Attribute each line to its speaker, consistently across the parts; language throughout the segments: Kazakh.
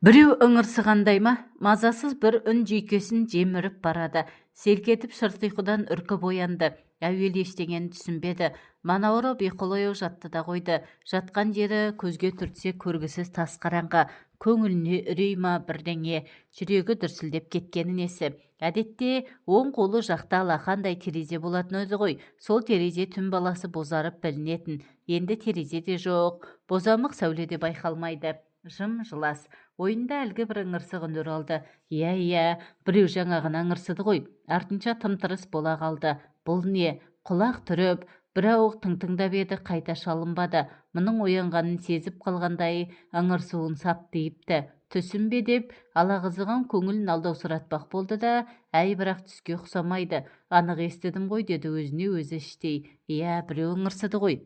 Speaker 1: Біреу ыңырсығандай ма, мазасыз бір үн жүйкесін жеміріп барады. Селкетіп шыртыйқыдан үркіп оянды. Әуелі ештеңені түсінбеді. Манауырап ұйқылы жатты да қойды. Жатқан жері көзге түртсе көргісіз тас қараңғы. Көңіліне үрей ма бірдеңе, жүрегі дүрсілдеп кеткені несі. Әдетте оң қолы жақта алақандай терезе болатын өзі ғой. Сол терезе түн баласы бозарып білінетін. Енді терезе де жоқ, бозамық сәуле де байқалмайды. Жым-жылас. Ойында әлгі бір ыңырсық үн оралды. Иә, біреу жаңағына ыңырсыды ғой. Артынша тым-тырыс бола қалды. Бұл не? Құлақ түріп, бір ауық тың-тыңдап еді, қайта шалынбады. Мұның оянғанын сезіп қалғандай ыңырсуын сап дейіпті. Түсім бе деп, алағызыған көңілін алдаусыратпақ болды да, әй бірақ түске ұқсамайды. Анық естідім ғой деді өзіне өзі іштей. Иә, біреу ыңырсыды ғой.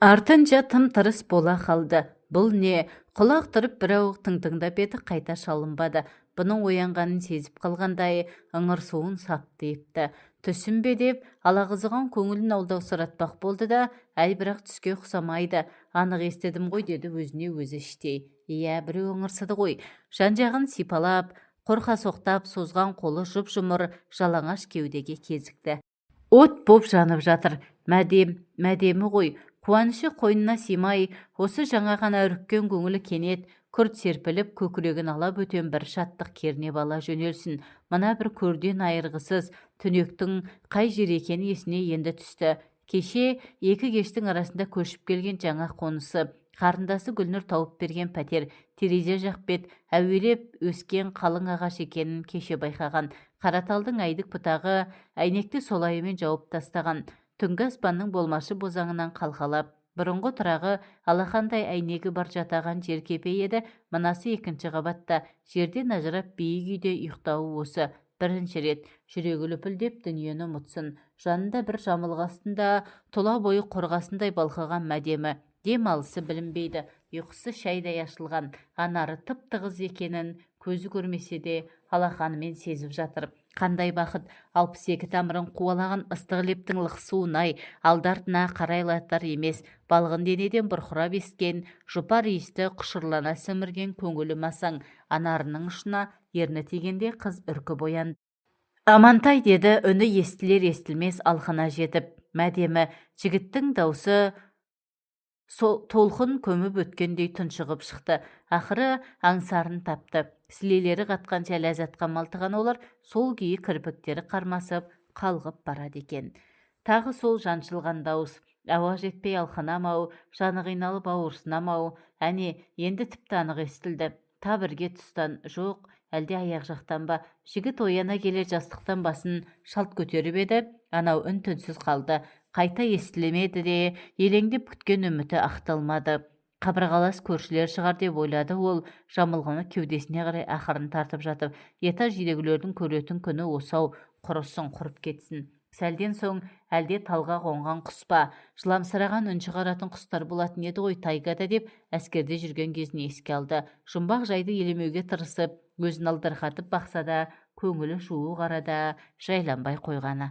Speaker 1: Артынша тым-тырыс бола қалды. Бұл не? Құлақ тұрып бір ауық тың-тыңдап еді, қайта шалынбады. Бұның оянғанын сезіп қалғандай ыңырсуын сап дейіпті. Түсім бе деп, алағызыған көңілін алдаусыратпақ болды да, әй бірақ түске ұқсамайды. Анық естідім ғой деді өзіне өзі іштей. Иә, біреу ыңырсыды ғой. Жан-жағын сипалап, қорқа соқтап, созған қолы жұп-жұмыр жалаңаш кеудеге кезікті. От боп жанып жатыр. Мәдемі ғой. Қуанышы қойнына симай, осы жаңа ғана үріккен көңілі кенет күрт серпіліп, көкірегін ала бөтен бір шаттық кернеп ала жөнелсін. Мына бір көрден айырғысыз түнектің қай жер екені есіне енді түсті. Кеше екі кештің арасында көшіп келген жаңа қонысы, қарындасы Гүлнұр тауып берген пәтер, терезе жақ бет әуелеп өскен қалың ағаш екенін кеше байқаған. Қараталдың әйдік бұтағы әйнекті солайымен жауып тастаған. Түнгі аспанның болмашы бозаңынан қалқалап, бұрынғы тұрағы алақандай әйнегі бар жатаған жер кепе еді. Мынасы екінші қабатта, жерден ажырап биік үйде ұйықтауы осы. Бірінші рет жүрегі лүпілдеп дүниені ұмытсын. Жанында бір жамылғы астында тұла бойы қорғасындай балқыған мәдемі. Дем алысы білінбейді. Ұйқысы шайдай ашылған. Анары тып-тығыз екенін көзі көрмесе де алақанымен сезіп жатыр. Қандай бақыт! 62 тамырын қуалаған ыстық лептің лықсуын-ай, алды-артына қарайлатар емес, балғын денеден бұрқырап ескен, жұпар иісті құшырлана сімірген көңілі масаң. Анарының ұшына ерні тигенде қыз үркіп оянды. Амантай деді үні естілер-естілмес алқына жетіп. Мәдемі. Жігіттің даусы толқын көміп өткендей тұншығып шықты. Ақыры аңсарын тапты. Сілелері қатқанша ләззатқа малтыған олар сол күйі кірпіктері қармасып қалғып барады екен. Тағы сол жаншылған дауыс. Ауа жетпей алқынамау, жаны қиналып ауырсынамау. Әне, енді тіпті анық естілді. Та бірге тұстан жоқ, әлде аяқ жақтан ба? Жігіт ояна келе жастықтан басын шалт көтеріп еді, анау үн түнсіз қалды. Қайта естілемеді де, елеңдеп күткен үміті ақталмады. Қабырғалас көршілер шығар деп ойлады ол, жамылғыны кеудесіне қарай ақырын тартып жатып. Етаж үйдегілердің көретін күні осау, құрысын құрып кетсін. Сәлден соң әлде талға қонған құс па, жыламсыраған үн шығаратын құстар болатын еді ғой тайгада деп әскерде жүрген кезін еске алды. Жұмбақ жайды елемеуге тырысып, өзін алдарқатып бақса да, көңілі жуық арада жайланбай қойғаны.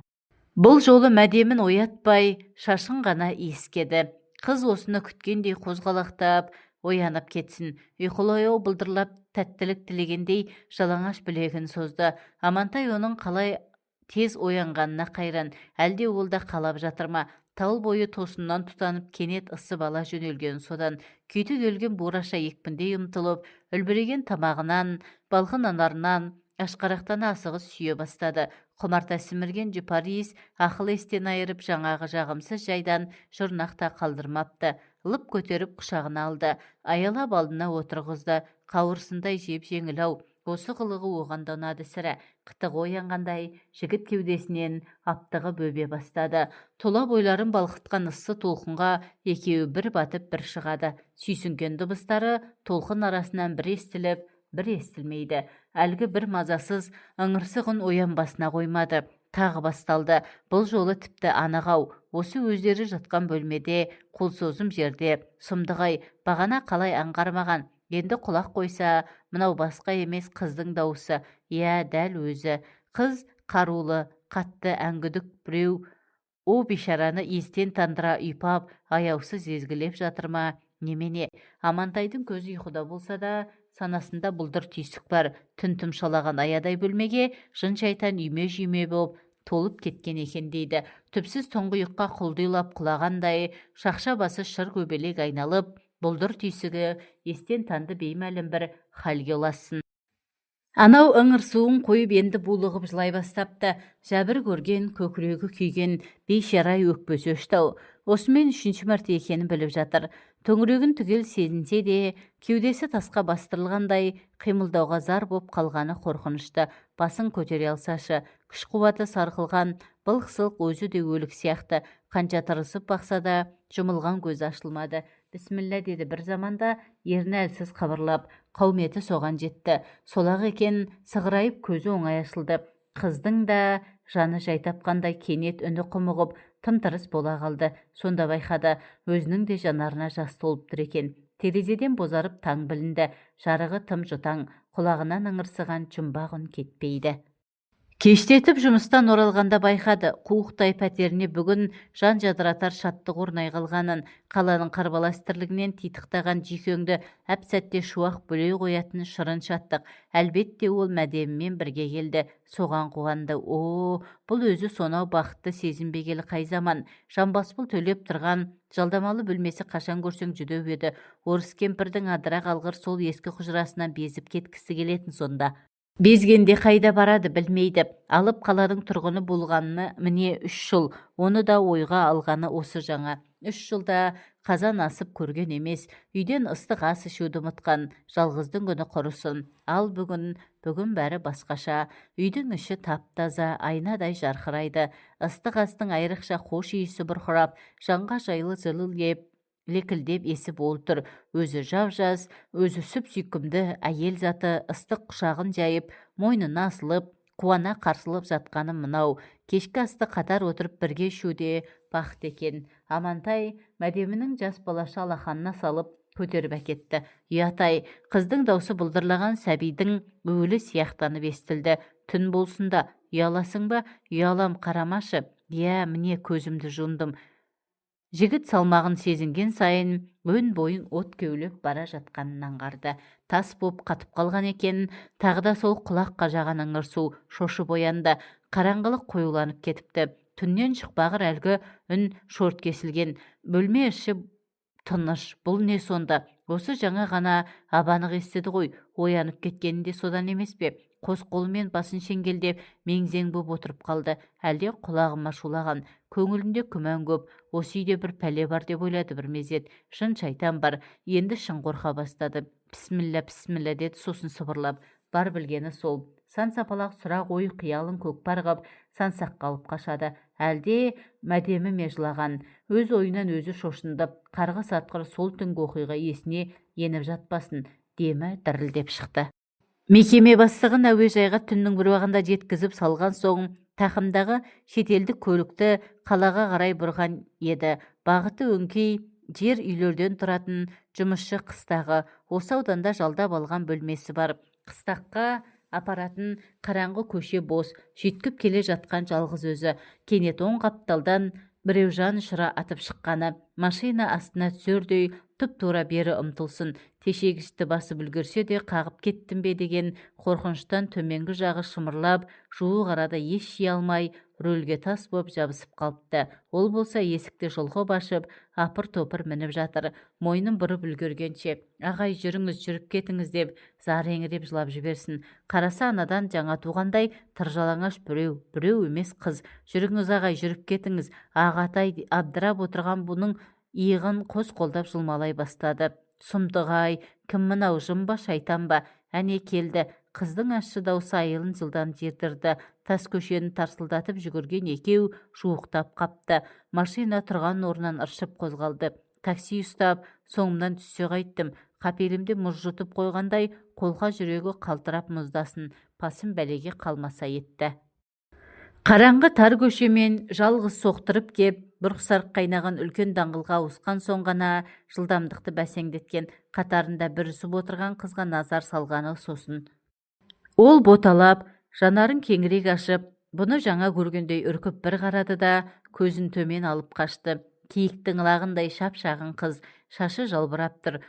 Speaker 1: Бұл жолы мәдемін оятпай, шашын ғана иіскеді. Қыз осыны күткендей қозғалақтап, оянып кетсін. Ұйқылы бұлдырлап тәттілік тілегендей жалаңаш білегін созды. Амантай оның қалай тез оянғанына қайран. Әлде ол да қалап жатыр ма? Тал бойы тосыннан тұтанып кенет ысып ала жөнелген содан. Күйті келген бураша екпіндей ұмтылып, үлбіреген тамағынан, балғын анарынан ашқарақтана асығыс сүйе бастады. Құмарта сімірген жұпар иіс ақыл естен айырып жаңағы жағымсыз жайдан жұрнақта қалдырмапты. Лып көтеріп құшағына алды. Аялап алдына отырғызды. Қауырсындай жеп-жеңіл-ау. Осы қылығы оған да ұнады сірә. Қытығы оянғандай жігіт кеудесінен аптығы бөбе бастады. Тола бойларын балқытқан ыссы толқынға екеуі бір батып бір шығады. Сүйсінген дыбыстары толқын арасынан бір естіліп, бір естілмейді. Әлгі бір мазасыз ыңырсығын оянбасына қоймады. Тағы басталды. Бұл жолы тіпті анық-ау. Осы өздері жатқан бөлмеде, қол созым жерде, сұмдық-ай, бағана қалай аңғармаған. Енді құлақ қойса, мынау басқа емес қыздың дауысы. Иә, дәл өзі. Қыз қарулы, қатты әңгүдік біреу. О бишараны естен тандыра үйпап, аяусыз езгілеп жатыр ма? Немене, Амантайдың көзі ұйқыда болса да, санасында бұлдыр түйсік бар. Түн тұмшалаған аядай бөлмеге жын шайтан үйме-жүйме боп толып кеткен екен дейді. Түпсіз тұңғиыққа құлдилап құлағандай, шақша басы шыр көбелек айналып, бұлдыр түйсігі естен танды беймәлім бір халге ұлассын. Анау ыңыр суын қойып енді булығып жылай бастапты. Жәбір көрген, көкірегі күйген бейшарай өкпесі өшті-ау. Осымен үшінші мәрте екенін біліп жатыр. Төңірегін түгел сезінсе де, кеудесі тасқа бастырылғандай қимылдауға зар боп қалғаны қорқынышты. Басын көтере алсашы, күш-қуаты сарқылған, былқ-сылқ өзі де өлік сияқты. Қанша тырысып бақса да, жұмылған көзі ашылмады. Бісміллә деді бір заманда, ерні әлсіз қыбырлап, қауметі соған жетті. Солақ екен, сығырайып көзі оңай ашылды. Қыздың да жаны жай тапқандай кенет үні құмығып, тым-тырыс бола қалды. Сонда байқады, өзінің де жанарына жас толып тұр екен. Терезеден бозарып таң білінді. Жарығы тым жұтаң, құлағынан ыңырсыған жұмбақ үн кетпейді. Кештетіп жұмыстан оралғанда байқады, қуықтай пәтеріне бүгін жан жадыратар шаттық орнай қалғанын. Қаланың қарбалас тірлігінен титықтаған жүйкеңді әп-сәтте шуақ бөлей қоятын шырын шаттық. Әлбетте ол мәдемімен бірге келді. Соған қуанды. Бұл өзі сонау бақытты сезінбегелі қай заман. Жамбаспыл төлеп тұрған жалдамалы бөлмесі қашан көрсең жүдеу еді. Орыс кемпірдің адырақ алғыр сол ескі құжырасынан безіп кеткісі келетін сонда. Безгенде қайда барады білмейді. Алып қаланың тұрғыны болғанына міне 3 жыл. Оны да ойға алғаны осы жаңа. 3 жылда қазан асып көрген емес. Үйден ыстық ас ішуді ұмытқан. Жалғыздың күні құрысын. Ал бүгін бәрі басқаша. Үйдің іші тап-таза, айнадай жарқырайды. Ыстық астың айрықша хош иісі бұрқырап, жанға жайлы жылы лекілдеп есіп отыр. Өзі жав-жаз, өзі сүп-сүйкімді әйел заты ыстық құшағын жайып, мойнына асылып, қуана қарсылып жатқаны мынау. Кешкі асты қатар отырып бірге ішуде бақыт екен. Амантай мәдемінің жас балаша алақанына салып көтеріп әкетті. Ұятай, қыздың даусы бұлдырлаған сәбидің өлі сияқтанып естілді. Түн болсында, ұяласың ба? Ұялам, қарамашы. Иә, міне көзімді жұмдым. Жігіт салмағын сезінген сайын өн бойын от кеулеп бара жатқанын аңғарды. Тас боп қатып қалған екен, тағы да сол құлақ қажаған ыңырсу шошып оянды. Қараңғылық қоюланып кетіпті. Түннен шықпағыр әлгі үн шорт кесілген. Бөлме іші тыныш. Бұл не сонда? Осы жаңа ғана абанық естіді ғой. Оянып кеткенінде содан емес пе? Қос қолымен басын шеңгелдеп меңзең боп отырып қалды. Әлде құлағыма шулаған. Көңілінде күмән көп. Осы үйде бір пәле бар деп ойлады бір мезет. Жын шайтан бар. Енді шын қорқа бастады. Бісміллә, бісміллә деді сосын сыбырлап. Бар білгені сол. Сан-сапалақ сұрақ ой қиялын көкпар қып, сансақ қалып қашады. Әлде мәдемі ме жылаған. Өз ойынан өзі шошындып, қарғыс атқыр сол түнгі оқиға есіне еніп жатпасын. Демі дірілдеп шықты. Мекеме бастығын әуежайға түннің бір уағында жеткізіп салған соң, тақымдағы шетелдік көлікті қалаға қарай бұрған еді. Бағыты өңкей жер үйлерден тұратын жұмысшы қыстағы. Осы ауданда жалдап алған бөлмесі бар. Қыстаққа апаратын қараңғы көше бос. Жүйткіп келе жатқан жалғыз өзі. Кенет оң қапталдан біреу жан ұшыра атып шыққаны. Машина астына түсердей тұп-тура бері ұмтылсын. Тешегішті басып үлгерсе де қағып кеттім бе деген қорқыныштан төменгі жағы шымырлап, жуық арада еш жия алмай, рөлге тас боп жабысып қалыпты. Ол болса есікті жұлқып ашып, апыр-топыр мініп жатыр. Мойнын бұрып үлгергенше, ағай жүріңіз, жүріп кетіңіз деп, зар еңіреп жылап жіберсін. Қараса анадан жаңа туғандай тыржалаңаш біреу емес қыз. Жүріңіз ағай, жүріп кетіңіз. Ағатай абдырап отырған бұның иығын қос қолдап жұлмалай бастады. Сұмдық-ай, кім мынау, жын ба, шайтан ба? Әне келді. Қыздың ащы даусы айылын жылдан жердірді. Тас көшені тарсылдатып жүгірген екеу жуықтап қапты. Машина тұрған орнынан ыршып қозғалды. Такси ұстап, соңымнан түссе қайттым. Қапелімде мұз жұтып қойғандай, қолқа жүрегі қалтырап мұздасын. Пасым бәлеге қалмаса етті. Қараңғы тар көшемен жалғыз соқтырып кеп, бұрқ-сарқ қайнаған үлкен даңғылға ауысқан соң ғана жылдамдықты бәсеңдеткен, қатарында бүрісіп отырған қызға назар салғаны сосын. Ол боталап, жанарын кеңірек ашып, бұны жаңа көргендей үркіп бір қарады да, көзін төмен алып қашты. Киіктің лағындай шап-шағын қыз, шашы жалбыраптыр.